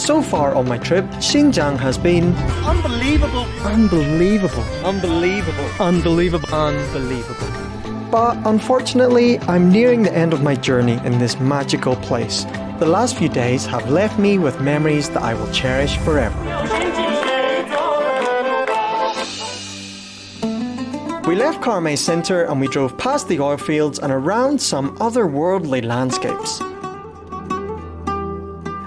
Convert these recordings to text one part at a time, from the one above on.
So far on my trip, Xinjiang has been unbelievable. Unbelievable. Unbelievable. Unbelievable. Unbelievable. But unfortunately, I'm nearing the end of my journey in this magical place. The last few days have left me with memories that I will cherish forever. We left Karmay Center and we drove past the oil fields and around some otherworldly landscapes.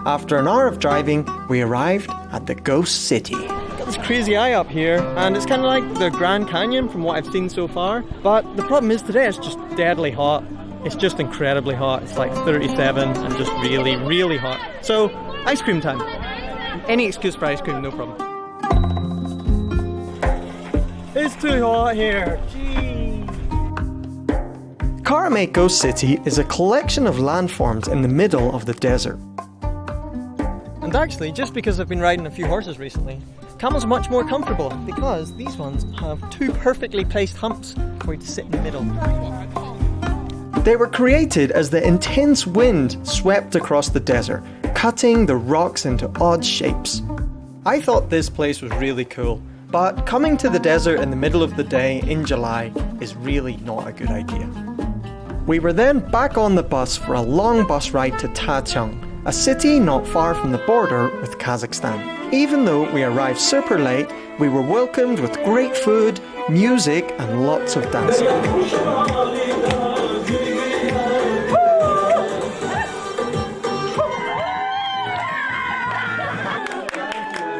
After an hour of driving, we arrived at the Ghost City. Got this crazy eye up here, and it's kind of like the Grand Canyon from what I've seen so far. But the problem is today it's just deadly hot. It's just incredibly hot. It's like 37 and just really, really hot. So, ice cream time. Any excuse for ice cream, no problem. It's too hot here. Gee. Karmay Ghost City is a collection of landforms in the middle of the desert. And actually, just because I've been riding a few horses recently, camels are much more comfortable because these ones have two perfectly placed humps for you to sit in the middle. They were created as the intense wind swept across the desert, cutting the rocks into odd shapes. I thought this place was really cool, but coming to the desert in the middle of the day in July is really not a good idea. We were then back on the bus for a long bus ride to Tachang, a city not far from the border with Kazakhstan. Even though we arrived super late, we were welcomed with great food, music and lots of dancing.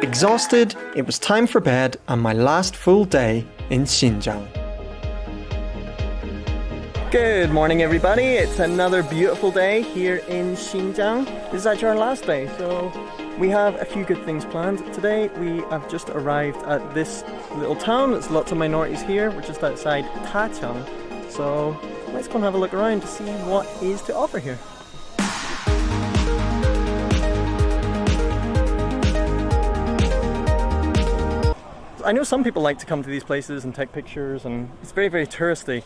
Exhausted, it was time for bed and my last full day in Xinjiang. Good morning everybody, it's another beautiful day here in Xinjiang. This is actually our last day, so we have a few good things planned. Today we have just arrived at this little town. There's lots of minorities here. We're just outside Tachang, so let's go and have a look around to see what is to offer here. I know some people like to come to these places and take pictures, and it's very, very touristy.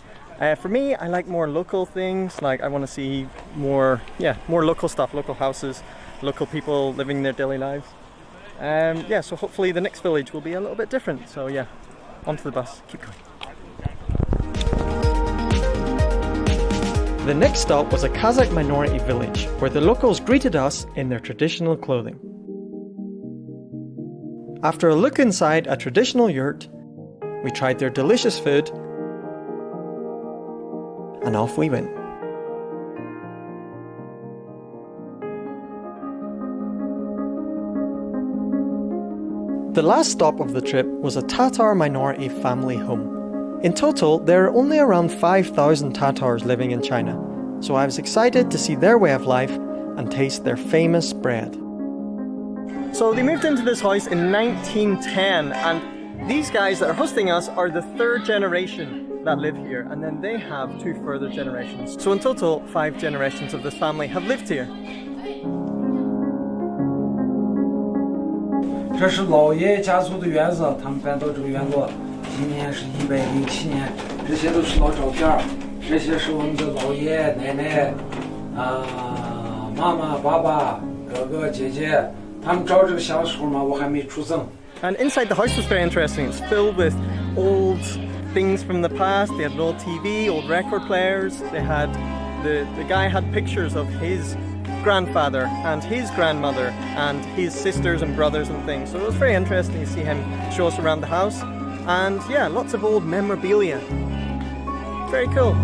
For me, I like more local things. Like I want to see more local stuff, local houses, local people living their daily lives. So hopefully the next village will be a little bit different. So yeah, onto the bus, keep going. The next stop was a Kazakh minority village where the locals greeted us in their traditional clothing. After a look inside a traditional yurt, we tried their delicious food and off we went. The last stop of the trip was a Tatar minority family home. In total, there are only around 5,000 Tatars living in China, so I was excited to see their way of life and taste their famous bread. So they moved into this house in 1910, and these guys that are hosting us are the third generation that live here, and then they have two further generations. So in total, 5 generations of this family have lived here. 这是老爷家族的院子，他们搬到这个院子，今年是107年。这些都是老照片，这些是我们的老爷奶奶，妈妈、爸爸、哥哥、姐姐。他们照这个相的时候嘛，我还没出生。And inside the house was very interesting. It's filled with old things from the past. They had an old TV, old record players. They had the guy had pictures of his grandfather and his grandmother and his sisters and brothers and things. So it was very interesting to see him show us around the house. And yeah, lots of old memorabilia. Very cool.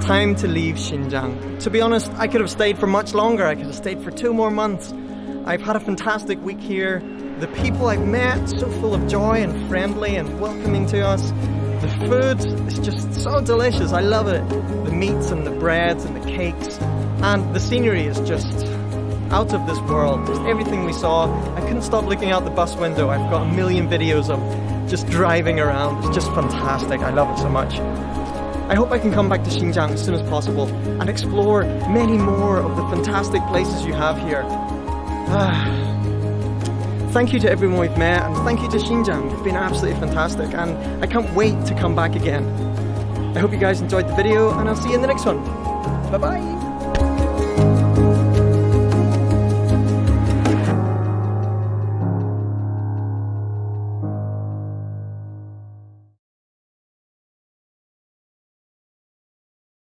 Time to leave Xinjiang. To be honest, I could have stayed for much longer. I could have stayed for 2 more months. I've had a fantastic week here. The people I've met, so full of joy and friendly and welcoming to us. The food is just so delicious. I love it. The meats and the breads and the cakes, and the scenery is just out of this world. Just everything we saw, I couldn't stop looking out the bus window. I've got a million videos of just driving around. It's just fantastic. I love it so much. I hope I can come back to Xinjiang as soon as possible and explore many more of the fantastic places you have here. Thank you to everyone we've met, and thank you to Xinjiang. You've been absolutely fantastic, and I can't wait to come back again. I hope you guys enjoyed the video, and I'll see you in the next one. Bye bye.